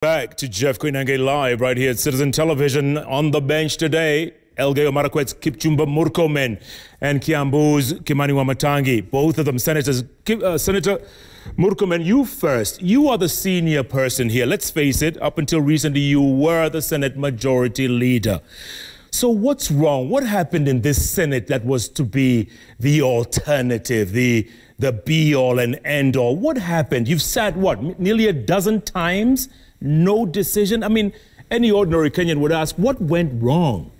Back to Jeff Koinange live right here at Citizen Television. On the bench today, Elgeyo Marakwet's Kipchumba Murkomen and Kiambu's Kimani Wamatangi. Both of them senators. Senator Murkomen, you first. You are the senior person here. Let's face it, up until recently, you were the Senate Majority Leader. So what's wrong? What happened in this Senate that was to be the alternative, the be-all and end-all? What happened? You've sat, what, nearly a dozen times? No decision? I mean, any ordinary Kenyan would ask, what went wrong?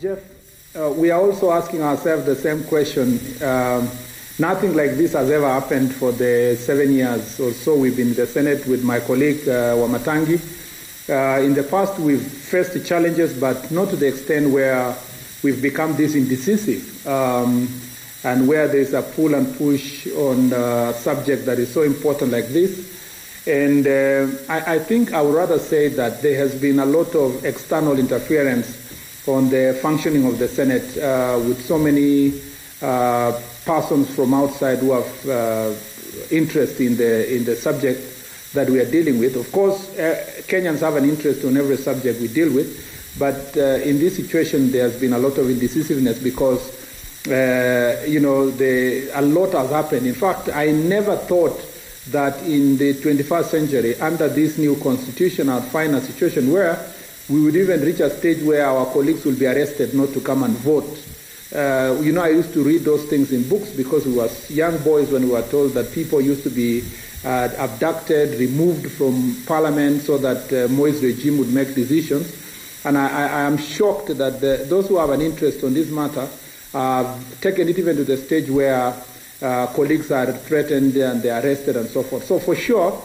Jeff, we are also asking ourselves the same question. Nothing like this has ever happened for the 7 years or so we've been in the Senate with my colleague Wamatangi. In the past, we've faced challenges, but not to the extent where we've become this indecisive. And where there's a pull and push on a subject that is so important like this. And I think I would rather say that there has been a lot of external interference on the functioning of the Senate with so many persons from outside who have interest in the subject that we are dealing with. Of course, Kenyans have an interest on every subject we deal with, but in this situation there has been a lot of indecisiveness because a lot has happened. In fact, I never thought that in the 21st century, under this new constitution, I'd find a situation where we would even reach a stage where our colleagues will be arrested not to come and vote. I used to read those things in books because we were young boys when we were told that people used to be abducted, removed from parliament so that Moi's regime would make decisions. And I am shocked that those who have an interest on this matter taken it even to the stage where colleagues are threatened and they're arrested and so forth. So for sure,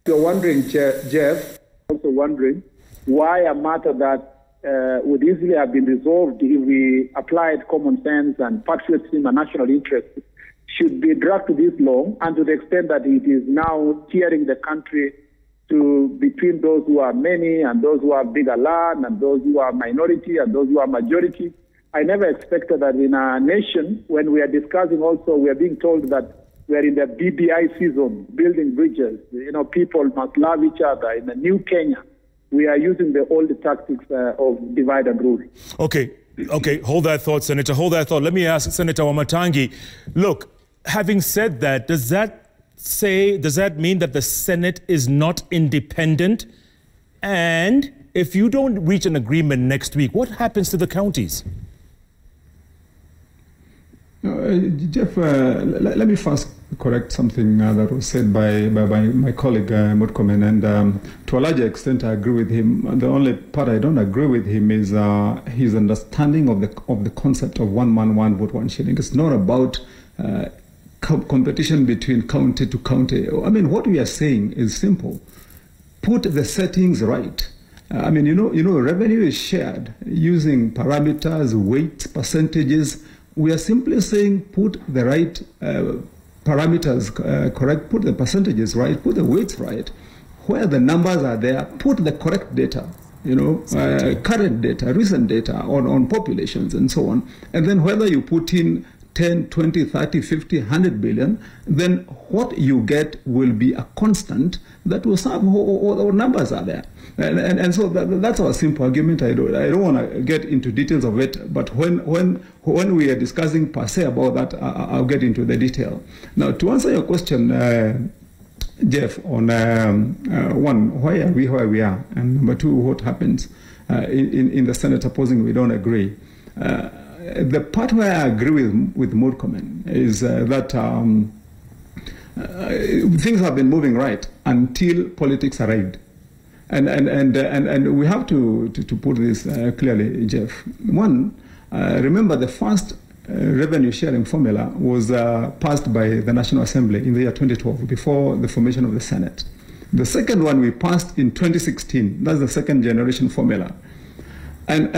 you're wondering, Jeff, also wondering why a matter that would easily have been resolved if we applied common sense and patriotism and national interest should be dragged to this long, and to the extent that it is now tearing the country between those who are many and those who have bigger land and those who are minority and those who are majority. I never expected that in a nation, when we are discussing also, we are being told that we are in the BBI season, building bridges. People must love each other. In the new Kenya, we are using the old tactics of divide and rule. Okay, hold that thought, Senator. Hold that thought. Let me ask Senator Wamatangi. Look, having said that, does that mean that the Senate is not independent? And if you don't reach an agreement next week, what happens to the counties? Jeff, let me first correct something that was said by my colleague Murkomen, and to a larger extent I agree with him. The only part I don't agree with him is his understanding of the concept of one man, one vote, one shilling. It's not about competition between county to county. I mean, what we are saying is simple. Put the settings right. Revenue is shared using parameters, weights, percentages. We are simply saying put the right parameters correct, put the percentages right, put the weights right. Where the numbers are there, put the correct data, current data, recent data on populations and so on. And then whether you put in 10, 20, 30, 50, 100 billion, then what you get will be a constant that will serve all numbers are there. And so that's our simple argument. I don't want to get into details of it, but when we are discussing per se about that, I'll get into the detail. Now, to answer your question, Jeff, on one, why are we where we are? And number two, what happens in the Senate supposing we don't agree? The part where I agree with Murkomen is that things have been moving right until politics arrived. And we have to put this clearly, Jeff. One, remember the first revenue sharing formula was passed by the National Assembly in the year 2012, before the formation of the Senate. The second one we passed in 2016. That's the second generation formula. And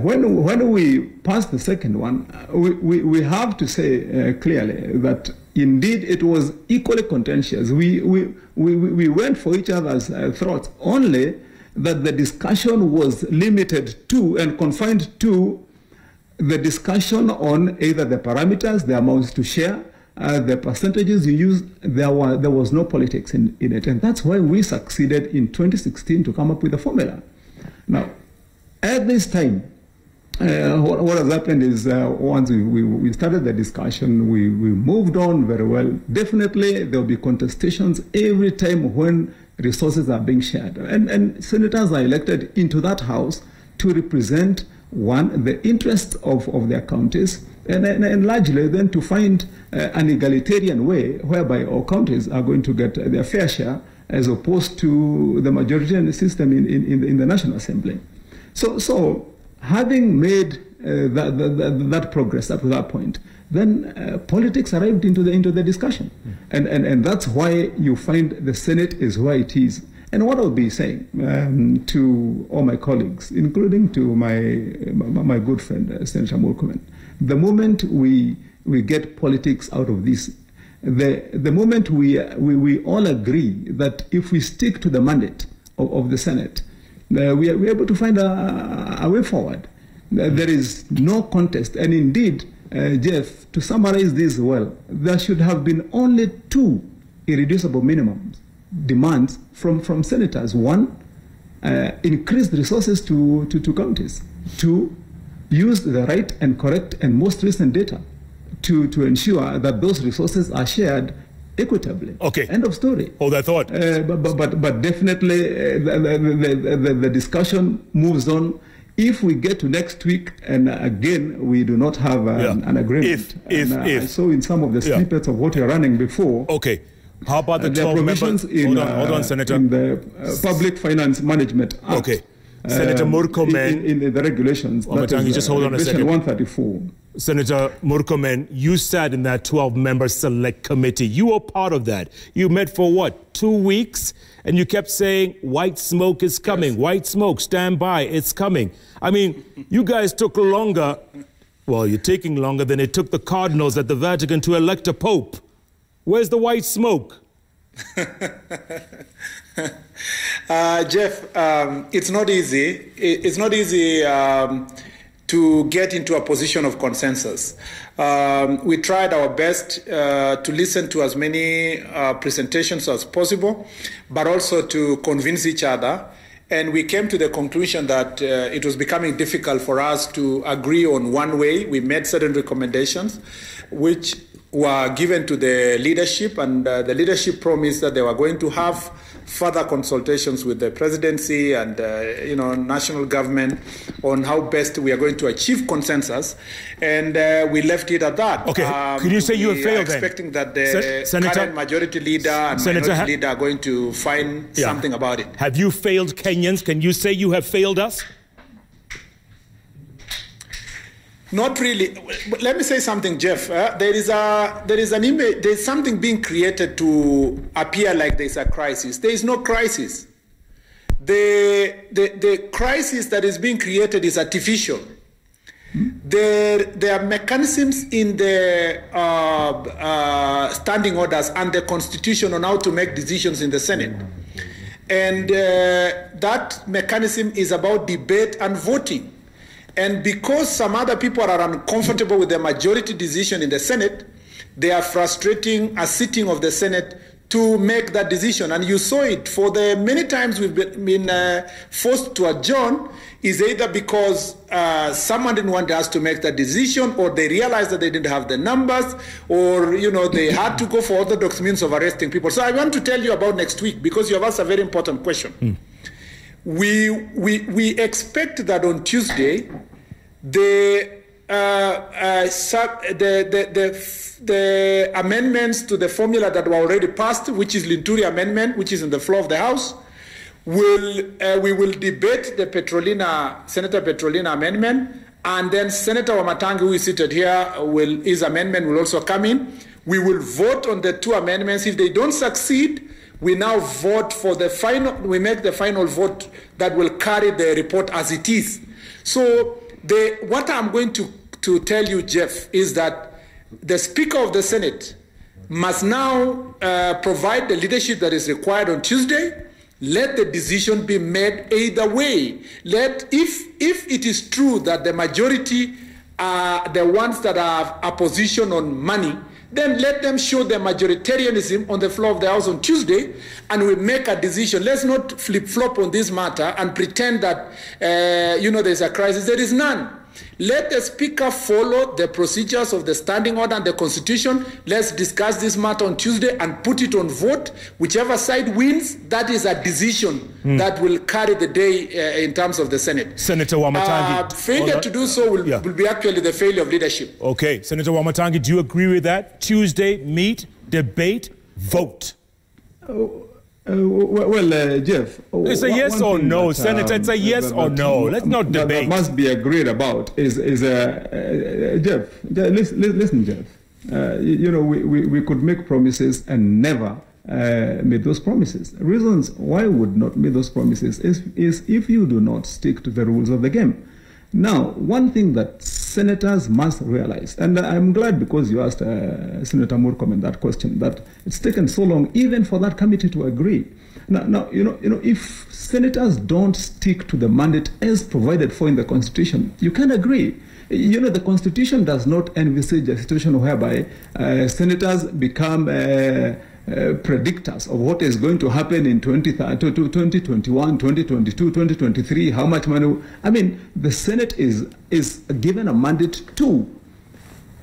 when we pass the second one, we have to say clearly that indeed it was equally contentious. We went for each other's throats, only that the discussion was limited to and confined to the discussion on either the parameters, the amounts to share, the percentages you used, there was no politics in it. And that's why we succeeded in 2016 to come up with a formula. Now, at this time, what has happened is once we started the discussion, we moved on very well. Definitely, there will be contestations every time when resources are being shared. And senators are elected into that house to represent, one, the interests of their counties, and largely then to find an egalitarian way whereby all counties are going to get their fair share as opposed to the majority system in the National Assembly. So having made that progress up to that point, then politics arrived into the discussion. And that's why you find the Senate is where it is. And what I'll be saying to all my colleagues, including to my good friend, Senator Murkomen, the moment we get politics out of this, the moment we all agree that if we stick to the mandate of the Senate, we are able to find a way forward. There is no contest. And indeed, Jeff, to summarize this well, there should have been only two irreducible minimums demands from senators. One, increased resources to counties. Two, use the right and correct and most recent data to ensure that those resources are shared equitably. Okay. End of story. Hold that thought. But definitely the discussion moves on. If we get to next week and again we do not have an agreement, if I saw in some of the snippets of what you're running before. Okay. How about the 12 members? Hold on, Senator. In the Public Finance Management Act. Okay. Senator Murkomen. In the regulations. Just hold on a second. 134. Senator Murkomen, you sat in that 12-member select committee. You were part of that. You met for what, 2 weeks? And you kept saying, white smoke is coming. Yes. White smoke, stand by, it's coming. I mean, you guys took longer. Well, you're taking longer than it took the cardinals at the Vatican to elect a pope. Where's the white smoke? Jeff, it's not easy. It's not easy to get into a position of consensus. We tried our best to listen to as many presentations as possible, but also to convince each other. And we came to the conclusion that it was becoming difficult for us to agree on one way. We made certain recommendations, which were given to the leadership, and the leadership promised that they were going to have further consultations with the presidency and national government on how best we are going to achieve consensus, and we left it at that. Okay, could you say you have failed then? Expecting that the current majority leader and minority leader are going to find something about it. Have you failed Kenyans? Can you say you have failed us? Not really. Let me say something, Jeff. There is an image. There's something being created to appear like there's a crisis. There is no crisis. The crisis that is being created is artificial. There are mechanisms in the standing orders and the Constitution on how to make decisions in the Senate, and that mechanism is about debate and voting. And because some other people are uncomfortable with the majority decision in the Senate, they are frustrating a sitting of the Senate to make that decision. And you saw it for the many times we've been forced to adjourn, is either because someone didn't want us to make that decision, or they realized that they didn't have the numbers, or they had to go for orthodox means of arresting people. So I want to tell you about next week, because you have asked a very important question. We expect that on Tuesday, the amendments to the formula that were already passed, which is Linturi amendment, which is in the floor of the House, we will debate the Senator Petrolina amendment, and then Senator Wamatangi, who is seated here, his amendment will also come in. We will vote on the two amendments. If they don't succeed, we now vote for the final, we make the final vote that will carry the report as it is. So what I'm going to tell you, Jeff, is that the Speaker of the Senate must now provide the leadership that is required on Tuesday. Let the decision be made either way. If it is true that the majority are the ones that have a position on money, then let them show their majoritarianism on the floor of the House on Tuesday, and we make a decision. Let's not flip-flop on this matter and pretend that, there's a crisis. There is none. Let the Speaker follow the procedures of the Standing Order and the Constitution. Let's discuss this matter on Tuesday and put it on vote. Whichever side wins, that is a decision that will carry the day in terms of the Senate. Senator Wamatangi. Failure to do so will be actually the failure of leadership. Okay, Senator Wamatangi, do you agree with that? Tuesday, meet, debate, vote. Jeff. It's a yes or no, Senator. It's a yes or no. Let's not debate. That must be agreed about is Jeff. Listen, Jeff. We could make promises and never meet those promises. Reasons why we would not meet those promises is if you do not stick to the rules of the game. Now, one thing that senators must realize, and I'm glad because you asked Senator Murkomen that question, that it's taken so long even for that committee to agree. Now, if senators don't stick to the mandate as provided for in the Constitution, you can agree. The Constitution does not envisage a situation whereby senators become predictors of what is going to happen in 2021, 2022, 2023, how much money. I mean, the Senate is given a mandate to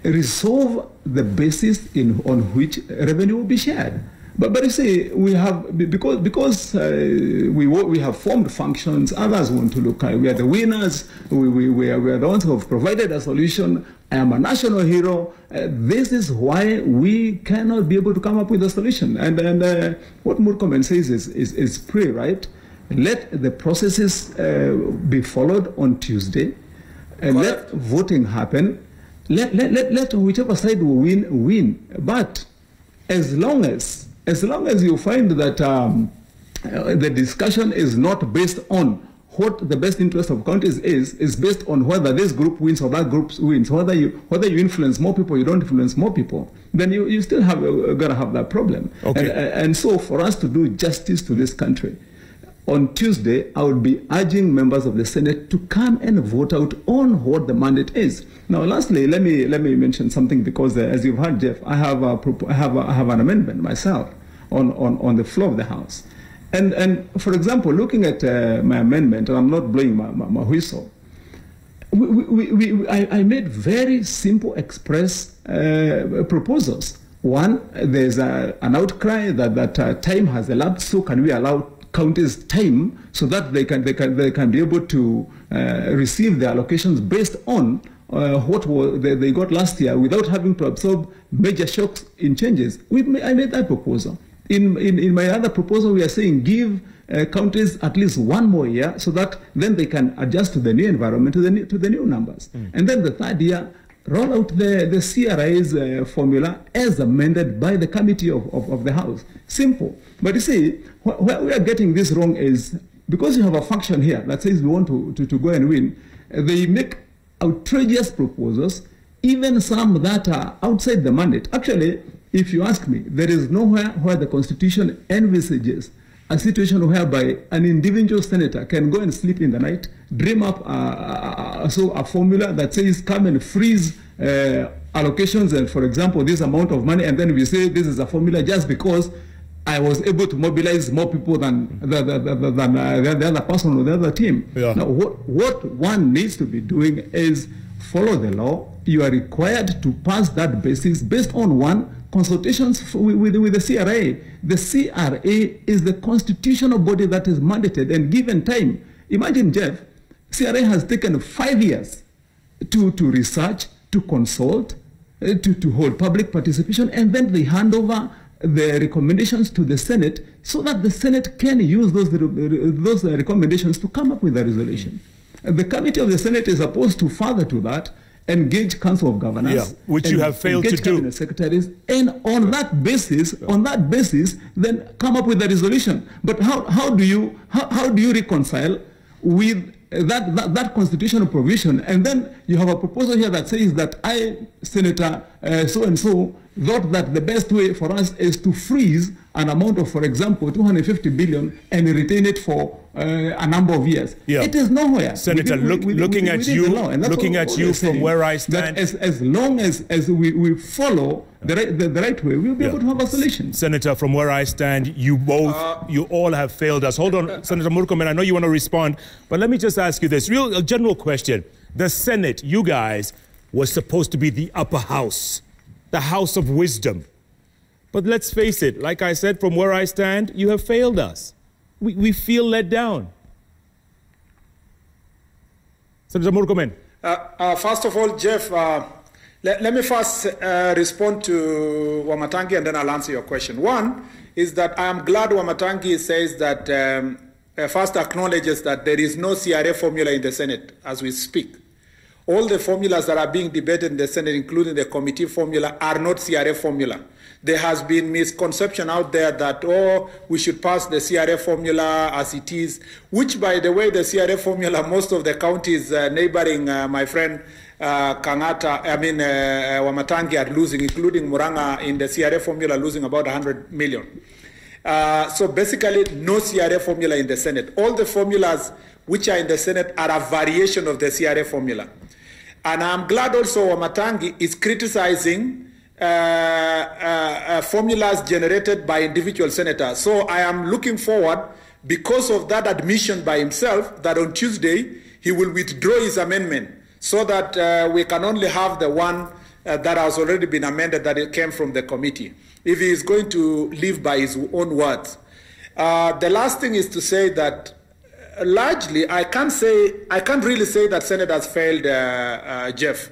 resolve the basis on which revenue will be shared. But you see, we have, because we have formed functions, others want to look, we are the winners, we are the ones who have provided a solution. I am a national hero. This is why we cannot be able to come up with a solution. And what Murkomen says is pretty right. Let the processes be followed on Tuesday. Let voting happen. Let whichever side will win. But as long as you find that the discussion is not based on what the best interest of counties is based on whether this group wins or that group wins, whether you influence more people, you don't influence more people, then you still have got to have that problem. Okay. And so for us to do justice to this country, on Tuesday, I would be urging members of the Senate to come and vote out on what the mandate is. Now, lastly, let me mention something, because as you've heard, Jeff, I have an amendment myself on the floor of the House. And for example, looking at my amendment, and I'm not blowing my whistle, I made very simple express proposals. One, there's an outcry that time has elapsed, so can we allow counties time so that they can be able to receive their allocations based on what they got last year without having to absorb major shocks in changes. I made that proposal. In my other proposal, we are saying give counties at least one more year so that then they can adjust to the new environment, to the new numbers. And then the third year, roll out the CRA's formula as amended by the committee of the House. Simple. But you see, where we are getting this wrong is because you have a faction here that says we want to go and win, they make outrageous proposals, even some that are outside the mandate. Actually, if you ask me, there is nowhere where the Constitution envisages a situation whereby an individual senator can go and sleep in the night, dream up a formula that says come and freeze allocations and, for example, this amount of money, and then we say this is a formula just because I was able to mobilize more people than the other person or the other team. Yeah. Now, what one needs to be doing is follow the law. You are required to pass that basis based on one, consultations with the CRA. The CRA is the constitutional body that is mandated and given time. Imagine, Jeff, CRA has taken 5 years to research, to consult, to hold public participation, and then they hand over the recommendations to the Senate so that the Senate can use those recommendations to come up with a resolution. The committee of the Senate is supposed to further to that engage Council of Governors, which you have failed to do. Cabinet secretaries, and on that basis, then come up with a resolution. But how do you reconcile with that constitutional provision, and then you have a proposal here that says that Senator so and so, thought that the best way for us is to freeze an amount of, for example, 250 billion and retain it for a number of years. Yeah. It is nowhere. Senator, looking at you from where I stand. As long as we follow the right way, we'll be able to have a solution. Senator, from where I stand, you all have failed us. Hold on, Senator Murkomen, I know you want to respond, but let me just ask you this, a general question. The Senate, you guys, was supposed to be the upper house, the house of wisdom. But let's face it, like I said, from where I stand, you have failed us. We feel let down. Senator Murkomen. First of all, Jeff, let me first respond to Wamatangi and then I'll answer your question. One is that I am glad Wamatangi says that, first acknowledges that there is no CRA formula in the Senate as we speak. All the formulas that are being debated in the Senate, including the committee formula, are not CRA formula. There has been misconception out there that, oh, we should pass the CRA formula as it is, which, by the way, the CRA formula, most of the counties neighboring my friend Wamatangi are losing, including Muranga in the CRA formula, losing about 100 million. So basically, no CRA formula in the Senate. All the formulas which are in the Senate are a variation of the CRA formula. And I'm glad also Wamatangi is criticizing formulas generated by individual senators. So I am looking forward, because of that admission by himself, that on Tuesday he will withdraw his amendment so that we can only have the one that has already been amended, that it came from the committee, if he is going to live by his own words. The last thing is to say that largely, I can't really say that Senate has failed, Jeff.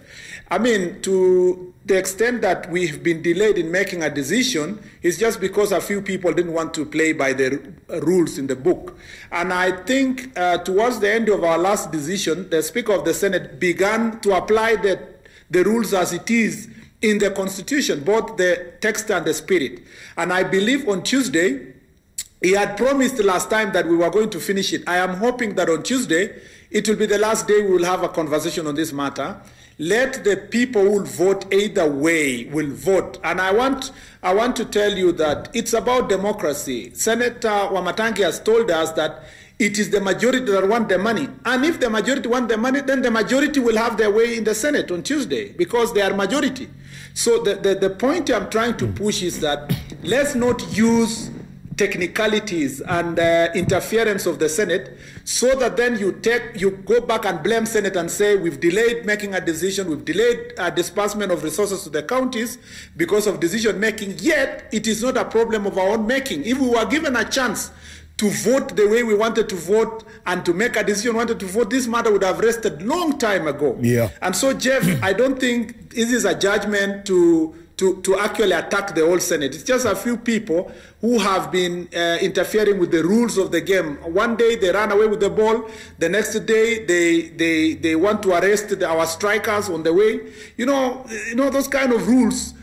I mean, to the extent that we've been delayed in making a decision is just because a few people didn't want to play by the rules in the book. And I think towards the end of our last decision, the Speaker of the Senate began to apply the rules as it is in the Constitution, both the text and the spirit. And I believe on Tuesday, he had promised last time that we were going to finish it. I am hoping that on Tuesday, it will be the last day we will have a conversation on this matter. Let the people who will vote either way will vote. And I want to tell you that it's about democracy. Senator Wamatangi has told us that it is the majority that want the money. And if the majority want the money, then the majority will have their way in the Senate on Tuesday because they are majority. So the point I'm trying to push is that let's not use technicalities and interference of the Senate, so that then you go back and blame Senate and say we've delayed making a decision, we've delayed disbursement of resources to the counties because of decision making, yet it is not a problem of our own making. If we were given a chance to vote the way we wanted to vote and to make a decision we wanted to vote, this matter would have rested long time ago. Yeah. And so, Jeff, I don't think this is a judgment to actually attack the whole Senate. It's just a few people who have been interfering with the rules of the game. One day they run away with the ball. The next day they want to arrest our strikers on the way. You know those kind of rules.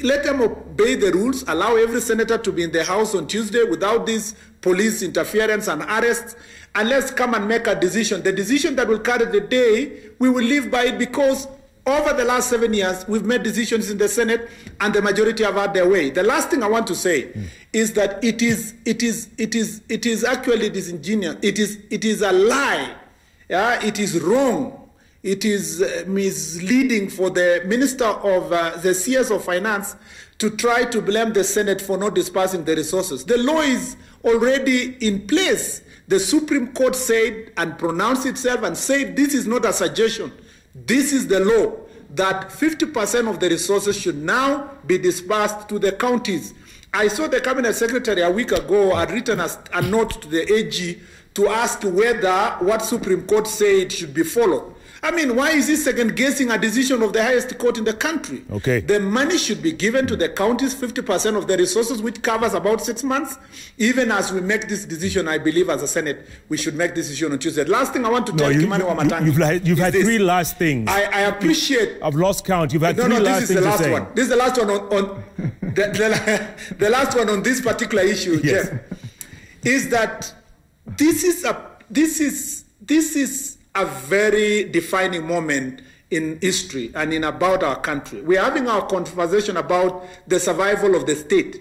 Let them obey the rules. Allow every senator to be in the House on Tuesday without this police interference and arrests. And let's come and make a decision. The decision that will carry the day, we will live by it, because over the last 7 years, we've made decisions in the Senate and the majority have had their way. The last thing I want to say is that it is actually disingenuous. It is a lie. Yeah? It is wrong. It is misleading for the Minister of the CS of Finance to try to blame the Senate for not dispersing the resources. The law is already in place. The Supreme Court said and pronounced itself and said this is not a suggestion. This is the law, that 50% of the resources should now be dispersed to the counties. I saw the Cabinet Secretary a week ago had written a note to the AG to ask whether what Supreme Court said should be followed. I mean, why is he second-guessing a decision of the highest court in the country? Okay. The money should be given to the counties, 50% of the resources, which covers about 6 months. Even as we make this decision, I believe as a Senate, we should make this decision on Tuesday. Last thing I want to tell Kimani Wamatangi. You've had three last things. I appreciate. I've lost count. You've had three last things to say. One. This is the last one on the last one on this particular issue, yes. Jeff, is that this is a very defining moment in history and in about our country. We're having our conversation about the survival of the state.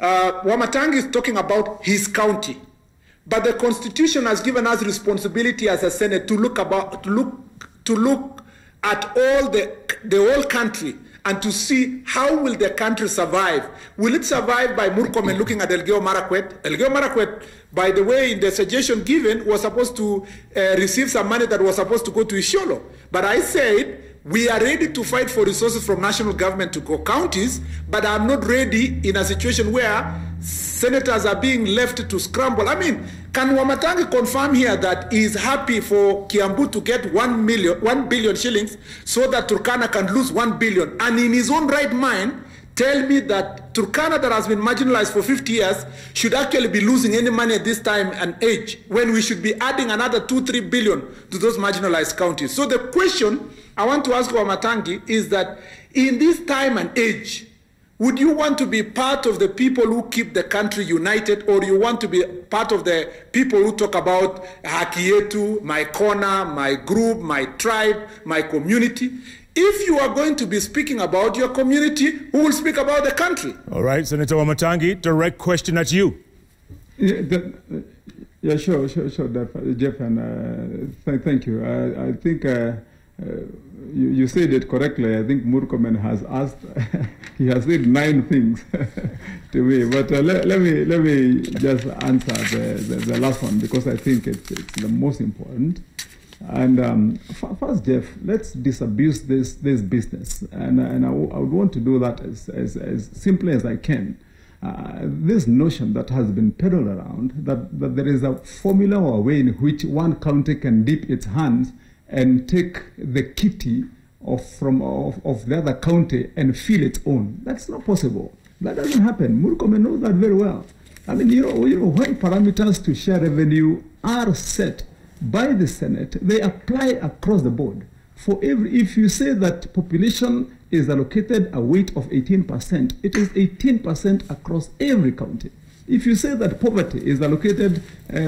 Wamatangi is talking about his county. But the Constitution has given us responsibility as a Senate to look at all the whole country and to see how will the country survive. Will it survive by Murkomen looking at Elgeyo Marakwet? Elgeyo Marakwet, by the way, in the suggestion given, was supposed to receive some money that was supposed to go to Isiolo. But I said, we are ready to fight for resources from national government to go counties, but I'm not ready in a situation where senators are being left to scramble. I mean, can Wamatangi confirm here that he is happy for Kiambu to get 1 billion shillings so that Turkana can lose 1 billion? And in his own right mind, tell me that Turkana, that has been marginalized for 50 years, should actually be losing any money at this time and age, when we should be adding another 2-3 billion to those marginalized counties. So the question I want to ask Wamatangi is that in this time and age, would you want to be part of the people who keep the country united, or you want to be part of the people who talk about haki yetu, my corner, my group, my tribe, my community? If you are going to be speaking about your community, who will speak about the country? All right, Senator Wamatangi, direct question at you. Yeah, sure, Jeff, and thank you. I think you said it correctly. I think Murkomen has asked, he has said 9 things to me, but let me just answer the last one, because I think it's the most important. And first, Jeff, let's disabuse this business, and I would want to do that as simply as I can. This notion that has been peddled around, that there is a formula or a way in which one county can dip its hands and take the kitty of the other county and feel its own. That's not possible. That doesn't happen. Murkomen knows that very well. I mean, you know, when parameters to share revenue are set by the Senate, they apply across the board. If you say that population is allocated a weight of 18%, it is 18% across every county. If you say that poverty is allocated,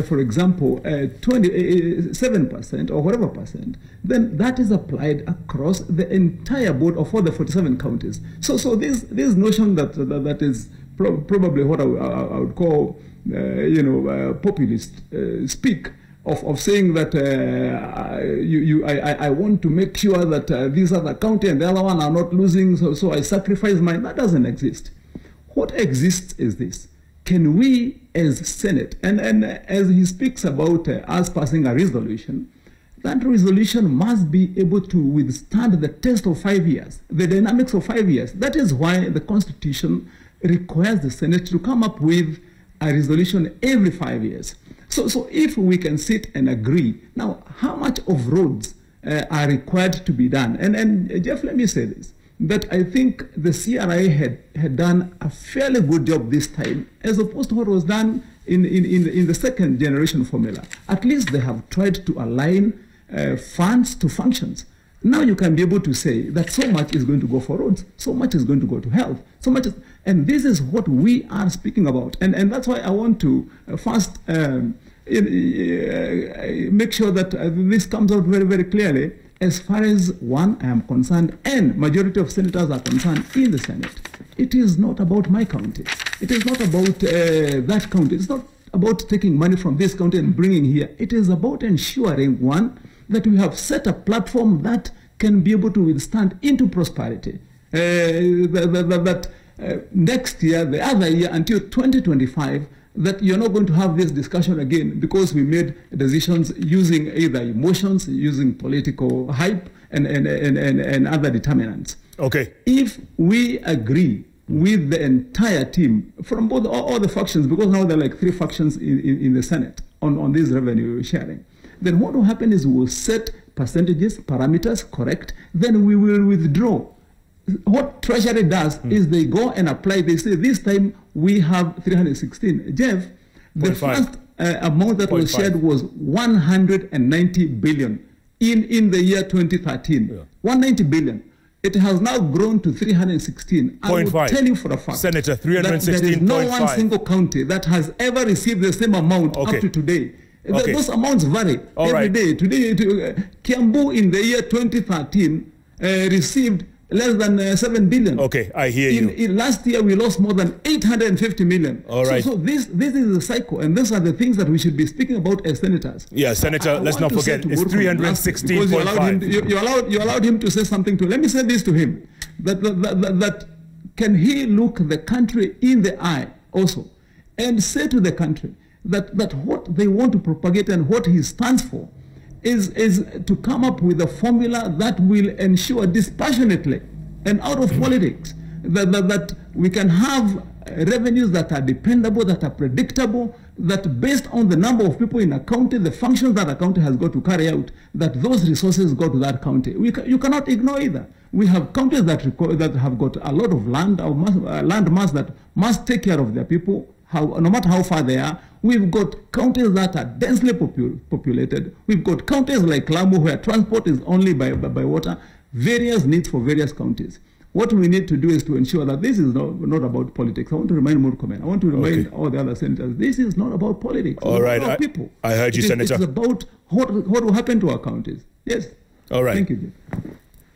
for example, 27% or whatever percent, then that is applied across the entire board of all the 47 counties. So this notion that is probably what I would call, populist speak of saying that I want to make sure that these other county and the other one are not losing, so I sacrifice mine. That doesn't exist. What exists is this. Can we, as Senate, and as he speaks about us passing a resolution, that resolution must be able to withstand the test of 5 years, the dynamics of 5 years. That is why the Constitution requires the Senate to come up with a resolution every 5 years. So if we can sit and agree, now how much of roads are required to be done? And Jeff, let me say this, that I think the CRI had done a fairly good job this time, as opposed to what was done in the second generation formula. At least they have tried to align funds to functions. Now you can be able to say that so much is going to go for roads, so much is going to go to health, so much is, and this is what we are speaking about. And that's why I want to first make sure that this comes out very, very clearly. As far as I am concerned, and majority of senators are concerned in the Senate, it is not about my county. It is not about that county. It's not about taking money from this county and bringing here. It is about ensuring, one, that we have set a platform that can be able to withstand into prosperity. Next year, the other year, until 2025, that you're not going to have this discussion again because we made decisions using either emotions, using political hype, and other determinants. Okay. If we agree with the entire team from both all the factions, because now there are like 3 factions in the Senate on this revenue sharing, then what will happen is we will set percentages, parameters, correct, then we will withdraw. What Treasury does is they go and apply, they say this time we have 316. Jeff, the first amount that was shared was 190 billion in the year 2013. Yeah. 190 billion. It has now grown to 316. I will tell you for a fact, Senator, 316.5. There is no one single county that has ever received the same amount up to today. Okay. Those amounts vary every day. Today, Kiambu in the year 2013 received less than 7 billion. Okay, I hear you. In last year, we lost more than 850 million. All right. So this is the cycle, and these are the things that we should be speaking about as senators. Yeah, Senator, let's not forget, it's 316.5. You allowed him to say something to. Let me say this to him: that can he look the country in the eye also, and say to the country that what they want to propagate and what he stands for is to come up with a formula that will ensure dispassionately and out of politics that we can have revenues that are dependable, that are predictable, that based on the number of people in a county, the functions that a county has got to carry out, that those resources go to that county. You cannot ignore either. We have counties that have got a lot of land, or land mass that must take care of their people, no matter how far they are. We've got counties that are densely populated. We've got counties like Lamu where transport is only by water. Various needs for various counties. What we need to do is to ensure that this is not about politics. I want to remind Murkomen, I want to remind all the other senators, this is not about politics. All right. It's about people. I heard you, Senator. It's about what will happen to our counties. Yes. All right. Thank you.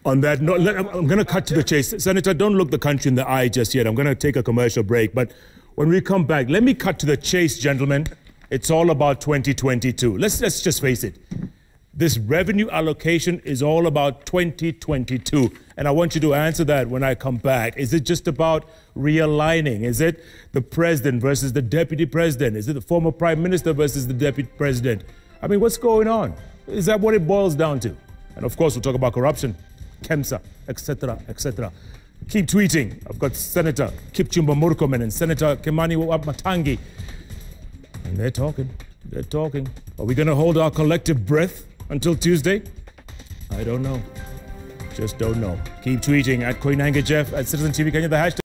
On that note, I'm going to cut to the chase. Senator, don't look the country in the eye just yet. I'm going to take a commercial break. But when we come back, let me cut to the chase, gentlemen. It's all about 2022. Let's just face it. This revenue allocation is all about 2022. And I want you to answer that when I come back. Is it just about realigning? Is it the president versus the deputy president? Is it the former prime minister versus the deputy president? I mean, what's going on? Is that what it boils down to? And of course, we'll talk about corruption, KEMSA, etc., etc. Keep tweeting. I've got Senator Kipchumba Murkomen and Senator Kimani Wamatangi. And they're talking. They're talking. Are we going to hold our collective breath until Tuesday? I don't know. Just don't know. Keep tweeting at Koinange Jeff, at Citizen TV Kenya, the hashtag.